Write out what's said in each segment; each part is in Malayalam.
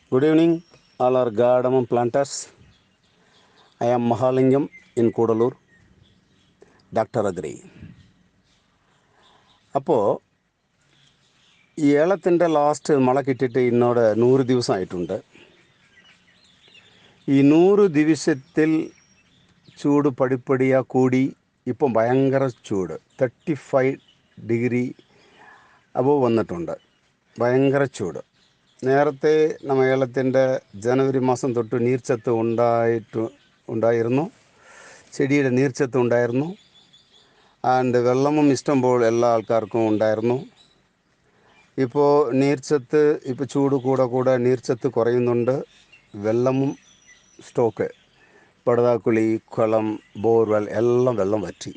Good evening, all our Gardamam planters. I am Mahalingam in Kudalur, Dr. Agri. അപ്പോൾ ഈ ഏലത്തിൻ്റെ ലാസ്റ്റ് മഴ കിട്ടിയിട്ട് ഇന്നോട് 100 ദിവസമായിട്ടുണ്ട്. ഈ 100 ദിവസത്തിൽ ചൂട് പടിപ്പടിയാ കൂടി. ഇപ്പം ഭയങ്കര ചൂട് 35 ഡിഗ്രി അബോവ് വന്നിട്ടുണ്ട്. ഭയങ്കര ചൂട്. നേരത്തെ നമ്മ ഏലത്തിൻ്റെ ജനുവരി മാസം തൊട്ട് നീർച്ചത്ത് ഉണ്ടായിരുന്നു. ചെടിയുടെ നീർച്ചത്ത് ഉണ്ടായിരുന്നു. ആൻഡ് വെള്ളവും ഇഷ്ടംപോലെ എല്ലാ ആൾക്കാർക്കും ഉണ്ടായിരുന്നു. ഇപ്പോൾ നീർച്ചത്ത് ഇപ്പോൾ ചൂട് കൂടെ നീർച്ചത്ത് കുറയുന്നുണ്ട്. വെള്ളവും സ്റ്റോക്ക് പടുതാക്കുളി, കുളം, ബോർവെൽ എല്ലാം വെള്ളം വറ്റി.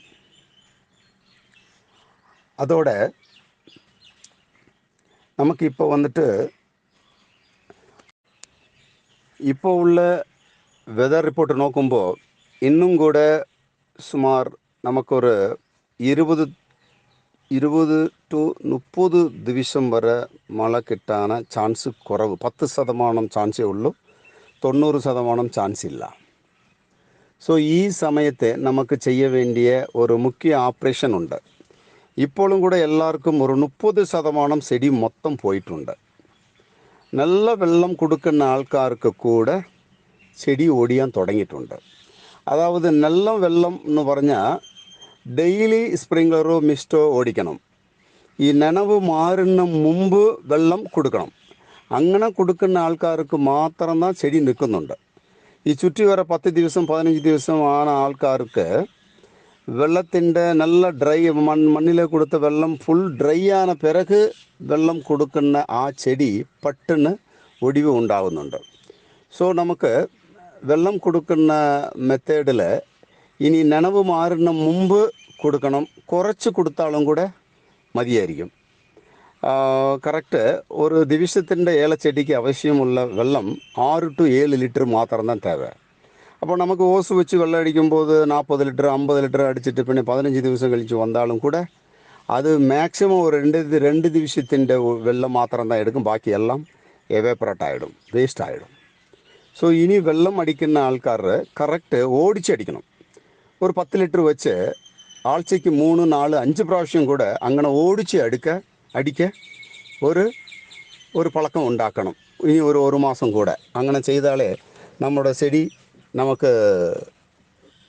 അതോടെ നമുക്കിപ്പോൾ വന്നിട്ട് ഇപ്പോൾ ഉള്ള വെതർ റിപ്പോർട്ട് നോക്കുമ്പോൾ ഇന്നും കൂടെ സുമാർ നമുക്കൊരു 20 to 30 ദിവസം വരെ മഴ കിട്ടാൻ ചാൻസ് കുറവ്. 10% ചാൻസേ ഉള്ളൂ, 90% ചാൻസ് ഇല്ല. സോ ഈ സമയത്ത് നമുക്ക് ചെയ്യ വേണ്ടിയ ഒരു മുഖ്യ ഓപ്പറേഷൻ ഉണ്ട്. ഇപ്പോഴും കൂടെ എല്ലാവർക്കും ഒരു 30% ചെടി മൊത്തം പോയിട്ടുണ്ട്. നല്ല വെള്ളം കൊടുക്കുന്ന ആൾക്കാർക്ക് കൂടെ ചെടി ഓടിയാൻ തുടങ്ങിയിട്ടുണ്ട്. അതായത് നല്ല വെള്ളം എന്ന് പറഞ്ഞാൽ ഡെയിലി സ്പ്രിംഗ്ലറോ മിസ്റ്റോ ഓടിക്കണം. ഈ നനവ് മാറുന്ന മുമ്പ് വെള്ളം കൊടുക്കണം. അങ്ങനെ കൊടുക്കുന്ന ആൾക്കാർക്ക് മാത്രം ചെടി നിൽക്കുന്നുണ്ട്. ഈ ചുറ്റി വരെ 10 ദിവസം 15 ദിവസം ആണ് ആൾക്കാർക്ക് വെള്ളത്തിൻ്റെ നല്ല ഡ്രൈ മണ്ണിലെ കൊടുത്ത വെള്ളം ഫുൾ ഡ്രൈ ആന പിറക് വെള്ളം കൊടുക്കുന്ന ആ ചെടി പെട്ടെന്ന് ഒടിവ് ഉണ്ടാകുന്നുണ്ട്. സോ നമുക്ക് വെള്ളം കൊടുക്കുന്ന മെത്തേഡിൽ ഇനി നനവ് മാറുന്ന മുമ്പ് കൊടുക്കണം. കുറച്ച് കൊടുത്താലും കൂടെ മതിയായിരിക്കും. കറക്റ്റ് ഒരു ദിവസത്തിൻ്റെ ഏലച്ചെടിക്ക് ആവശ്യമുള്ള വെള്ളം 6 to 7 ലിറ്റർ മാത്രം തേവ. അപ്പോൾ നമുക്ക് ഓസ് വെച്ച് വെള്ളം അടിക്കുമ്പോൾ 40 ലിറ്റർ 50 ലിറ്റർ അടിച്ചിട്ട് പിന്നെ 15 ദിവസം കഴിച്ച് വന്നാലും കൂടെ അത് മാക്സിമം ഒരു 2 ദിവസത്തിൻ്റെ വെള്ളം മാത്രം എടുക്കും. ബാക്കിയെല്ലാം എവേപ്പറേറ്റ് ആയിടും, വേസ്റ്റ് ആയിടും. സോ ഇനി വെള്ളം അടിക്കുന്ന ആൾക്കാർ കറക്റ്റ് ഓടിച്ചടിക്കണം. ഒരു 10 ലിറ്റർ വെച്ച് ആഴ്ചയ്ക്ക് 3, 4, 5 പ്രാവശ്യം കൂടെ അങ്ങനെ ഓടിച്ച് അടിക്ക ഒരു പളക്കം ഉണ്ടാക്കണം. ഇനി ഒരു മാസം കൂടെ അങ്ങനെ ചെയ്താലേ നമ്മുടെ ചെടി നമുക്ക്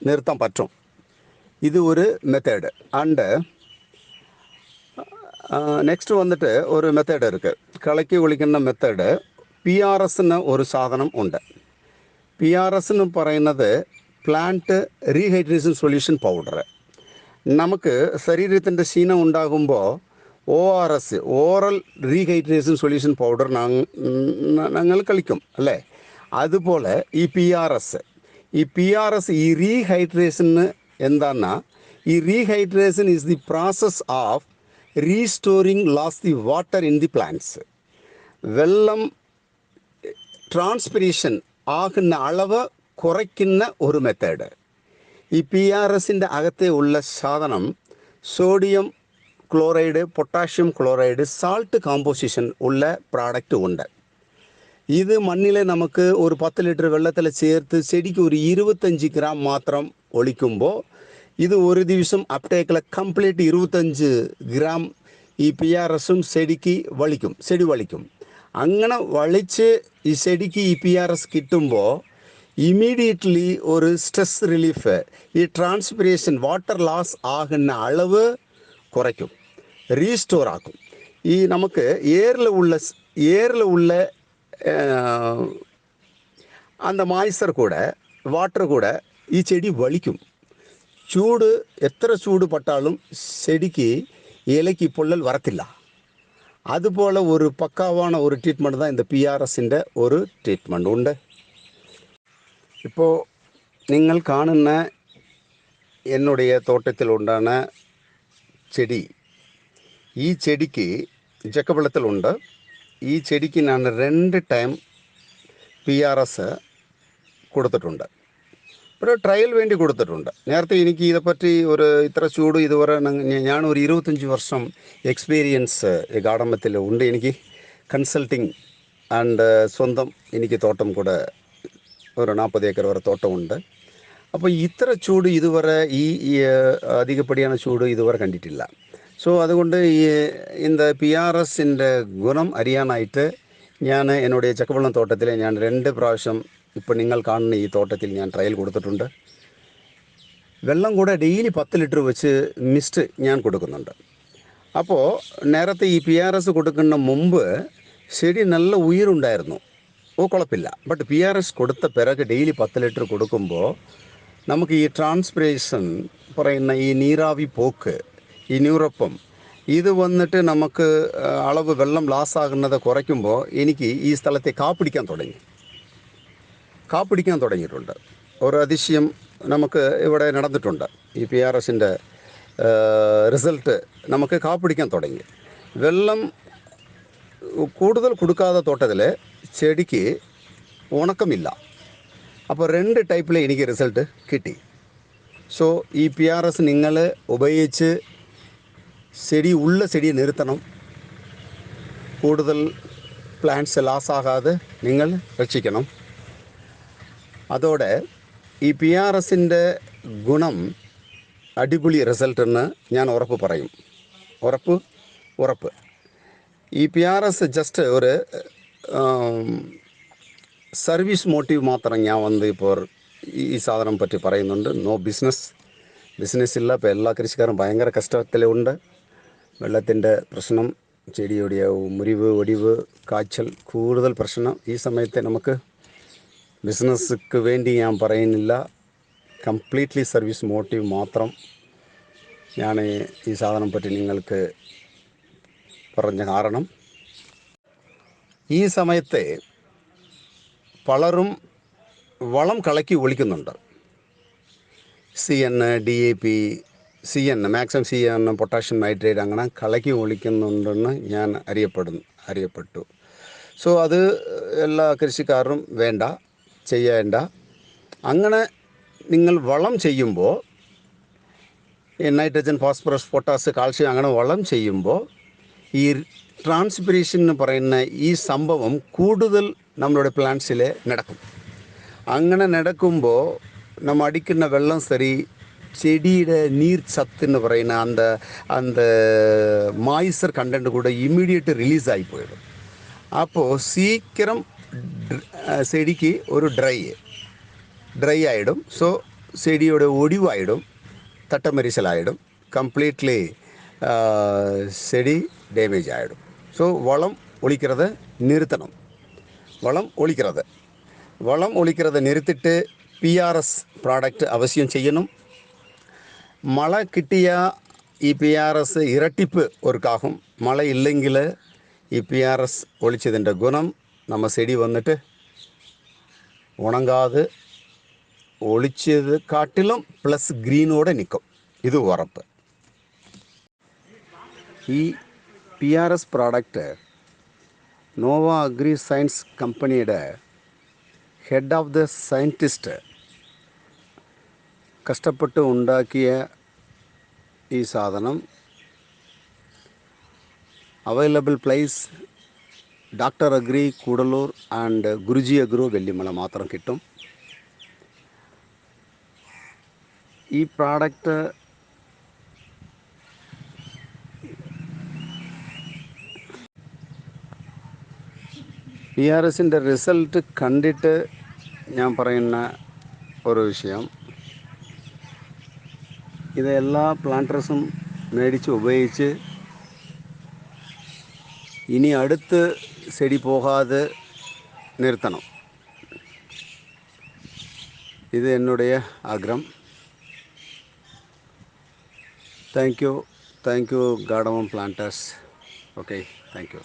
നിർത്താൻ പറ്റും. ഇത് ഒരു മെത്തേഡ്. ആൻഡ് നെക്സ്റ്റ് വന്നിട്ട് ഒരു മെത്തേഡ് ഇருக்கு. കളക്കി ഒളിക്കുന്ന മെത്തേഡ്. PRS ഒരു സാധനം ഉണ്ട്. PRS എന്ന് പറയുന്നത് പ്ലാന്റ് റീഹൈഡ്രേഷൻ സൊല്യൂഷൻ പൗഡർ. നമുക്ക് ശരീരത്തിൻ്റെ ക്ഷീണം ഉണ്ടാകുമ്പോൾ ORS oral rehydration solution powder ഞങ്ങൾ കളിക്കും അല്ലേ. അതുപോലെ ഈ PRS ഈ റീഹൈഡ്രേഷന് എന്താണെന്നാ, ഈ rehydration is the process of restoring loss the water in the plants. വെള്ളം ട്രാൻസ്പിരേഷൻ ആകുന്ന അളവ് കുറയ്ക്കുന്ന ഒരു മെത്തേഡ്. ഈ PRSൻ്റെ അകത്തെ ഉള്ള സാധനം sodium chloride, potassium chloride, salt composition ഉള്ള പ്രോഡക്റ്റ് ഉണ്ട്. ഇത് മണ്ണിലെ നമുക്ക് ഒരു 10 ലിറ്റർ വെള്ളത്തിൽ ചേർത്ത് ചെടിക്ക് ഒരു 25 ഗ്രാം മാത്രം ഒഴിക്കുമ്പോൾ ഇത് ഒരു ദിവസം അപ്ടേക്കിൽ കംപ്ലീറ്റ് 25 ഗ്രാം ഈ PRSും ചെടി വളിക്കും. അങ്ങനെ വളിച്ച് ഈ ചെടിക്ക് ഈ PRS കിട്ടുമ്പോൾ ഇമ്മീഡിയറ്റ്ലി ഒരു സ്ട്രെസ് റിലീഫ്, ഈ ട്രാൻസ്പിരേഷൻ വാട്ടർ ലോസ് ആകുന്ന അളവ് കുറയ്ക്കും, റീസ്റ്റോർ ആക്കും. ഈ നമുക്ക് എയറിൽ ഉള്ള அந்த மாய்ஸ்சர் கூட வாட்டர் கூட ഈ ചെടി വളിക്കും. എത്ര ചൂട് പട്ടാലും ചെടിക്ക് ഇലയ്ക്ക് പൊള്ളൽ വരത്തില്ല. അതുപോലെ ഒരു പക്കാവാன ഒരു ട്രീറ്റ്മെൻറ്റ് தான் இந்த PRSൻ്റെ ഒരു ട്രീറ്റ്മെൻറ്റ് ഉണ്ട്. ഇപ്പോൾ നിങ്ങൾ കാണുന്ന என்னுடைய தோட்டத்தில் உண்டான ചെടി, ഈ ചെടിക്ക് ജക്കവെള്ളത്തിലുണ്ട്. ഈ ചെടിക്ക് ഞാൻ 2 ടൈം PRS കൊടുത്തിട്ടുണ്ട്. ഒരു ട്രയൽ വേണ്ടി കൊടുത്തിട്ടുണ്ട്. നേരത്തെ എനിക്ക് ഇതേപ്പറ്റി ഇത്ര ചൂട് ഇതുവരെ ഞാൻ ഒരു 25 വർഷം എക്സ്പീരിയൻസ് ഗാർഡനത്തിൽ ഉണ്ട്. എനിക്ക് കൺസൾട്ടിങ് ആൻഡ് സ്വന്തം എനിക്ക് തോട്ടം കൂടെ ഒരു 40 ഏക്കർ വരെ തോട്ടമുണ്ട്. അപ്പോൾ ഇത്ര ചൂട് ഇതുവരെ ഈ അധികപ്പടിயான ചൂട് ഇതുവരെ കണ്ടിട്ടില്ല. സോ അതുകൊണ്ട് இந்த PRSൻ്റെ ഗുണം അറിയാനായിട്ട് ഞാൻ என்னுடைய ചക്കവള്ളം തോട്ടത്തിൽ ഞാൻ 2 പ്രാവശ്യം ഇപ്പോൾ നിങ്ങൾ കാണുന്ന ഈ തോട്ടത്തിൽ ഞാൻ ട്രയൽ കൊടുത്തിട്ടുണ്ട്. വെള്ളം കൂടെ ഡെയിലി 10 ലിറ്റർ വെച്ച് മിസ്റ്റ് ഞാൻ കൊടുക്കുന്നുണ്ട്. അപ്പോൾ നേരത്തെ ഈ PRS കൊടുക്കുന്ന മുമ്പ് ചെടി നല്ല ഉയരുണ്ടായിരുന്നു. കുഴപ്പമില്ല. ബട്ട് PRS കൊടുത്ത പിറക് ഡെയിലി 10 ലിറ്റർ കൊടുക്കുമ്പോൾ നമുക്ക് ഈ ട്രാൻസ്പിറേഷൻ പറയുന്ന ഈ നീരാവി പോക്ക്, ഈ ന്യൂറപ്പം ഇത് വന്നിട്ട് നമുക്ക് അളവ് വെള്ളം ലാസ്സാകുന്നത് കുറയ്ക്കുമ്പോൾ എനിക്ക് ഈ സ്ഥലത്തെ കാപ്പിടിക്കാൻ തുടങ്ങിയിട്ടുണ്ട്. ഒരു അതിശയം നമുക്ക് ഇവിടെ നടന്നിട്ടുണ്ട്. ഈ PRSൻ്റെ റിസൾട്ട് നമുക്ക് കാപ്പിടിക്കാൻ തുടങ്ങി. വെള്ളം കൂടുതൽ കൊടുക്കാതെ തോട്ടത്തിൽ ചെടിക്ക് ഉണക്കമില്ല. അപ്പോൾ 2 ടൈപ്പിൽ എനിക്ക് റിസൾട്ട് കിട്ടി. സോ ഈ PRS നിങ്ങൾ ഉപയോഗിച്ച് ചെടിയെ നിർത്തണം. കൂടുതൽ പ്ലാന്റ്സ് ലാസ്സാകാതെ നിങ്ങൾ രക്ഷിക്കണം. അതോടെ ഈ PRSൻ്റെ ഗുണം അടിപൊളി റിസൾട്ടെന്ന് ഞാൻ ഉറപ്പ് പറയും. ഉറപ്പ്. ഈ PRS ജസ്റ്റ് ഒരു സർവീസ് മോട്ടീവ് മാത്രം ഞാൻ വന്ന് ഇപ്പോൾ ഈ സാധനം പറ്റി പറയുന്നുണ്ട്. നോ ബിസിനസ് ഇല്ല. ഇപ്പോൾ എല്ലാ കൃഷിക്കാരും ഭയങ്കര കഷ്ടത്തിലുണ്ട്. വെള്ളത്തിൻ്റെ പ്രശ്നം, ചെടിയുടെ മുറിവ്, ഒടിവ്, കായ്ച്ചൽ കൂടുതൽ പ്രശ്നം. ഈ സമയത്ത് നമുക്ക് ബിസിനസ്ക്ക് വേണ്ടി ഞാൻ പറയുന്നില്ല. കംപ്ലീറ്റ്ലി സർവീസ് മോട്ടീവ് മാത്രം ഞാൻ ഈ സാധനം പറ്റി നിങ്ങൾക്ക് പറഞ്ഞ കാരണം, ഈ സമയത്ത് പലരും വളം കലക്കി ഒഴിക്കുന്നുണ്ട്. CN, DAP, maximum CN, potassium nitrate അങ്ങനെ കലക്കി ഒഴിക്കുന്നുണ്ടെന്ന് ഞാൻ അറിയപ്പെട്ടു. സോ അത് എല്ലാ കൃഷിക്കാരും ചെയ്യേണ്ട. അങ്ങനെ നിങ്ങൾ വളം ചെയ്യുമ്പോൾ ഈ നൈട്രജൻ, ഫോസ്ഫറസ്, പൊട്ടാസ്, കാൽഷ്യം അങ്ങനെ വളം ചെയ്യുമ്പോൾ ഈ ട്രാൻസ്പിറേഷൻ എന്ന് പറയുന്ന ഈ സംഭവം കൂടുതൽ നമ്മളുടെ പ്ലാന്റ്സിൽ നടക്കും. അങ്ങനെ നടക്കുമ്പോൾ നമ്മൾ അടിക്കുന്ന വെള്ളം സരി ചെടിയുടെ നീർ ചത്ത് എന്ന് പറയുന്ന அந்த மாய்ஸ்சர் கண்டென்ட் கூட இமீடியட் ரிலீஸ் ஆகி போயிடும். அப்போது சீக்கிரம் செடிக்கு ஒரு ட்ரை ஆகிடும். ஸோ செடியோட ஒடிவாயிடும், தட்டமரிசலாயிடும், கம்ப்ளீட்லி செடி டேமேஜ் ஆகிடும். ஸோ வளம் ஒழிக்கிறத நிறுத்தணும். വളം ഒഴിக்கிறத നിർത്തിയിട്ട് PRS പ്രോഡക്റ്റ് ആവശ്യം ചെയ്യണം. മഴ കിട്ടിയ ഈ PRS ഇരട്ടിപ്പ് ഒരുക്കാകും. മഴ ഇല്ലെങ്കിൽ ഈ PRS ഒഴിച്ചതിൻ്റെ ഗുണം നമ്മൾ ചെടി വന്നിട്ട് ഉണങ്ങാതെ ഒളിച്ചത് കാട്ടിലും പ്ലസ് ഗ്രീനോടെ നിൽക്കും. ഇത് ഉറപ്പ്. ഈ PRS product Nova agri science കമ്പനിയുടെ ഹെഡ് ഓഫ് ദ സയൻറ്റിസ്റ്റ് കഷ്ടപ്പെട്ട് ഉണ്ടാക്കിയ ഈ സാധനം available place doctor agri Koodallur and Guruji agro Vellimala മാത്രം കിട്ടും. ഈ പ്രോഡക്റ്റ് PRSൻ്റെ റിസൾട്ട് കണ്ടിട്ട് ഞാൻ പറയുന്ന ഒരു വിഷയം, ഇത് എല്ലാ പ്ലാന്റേഴ്സും മേടിച്ച് ഉപയോഗിച്ച് ഇനി അടുത്ത് ചെടി പോകാതെ നിർത്തണം. ഇത് என்னுடைய ആഗ്രഹം. Thank you garden planters. Okay, thank you.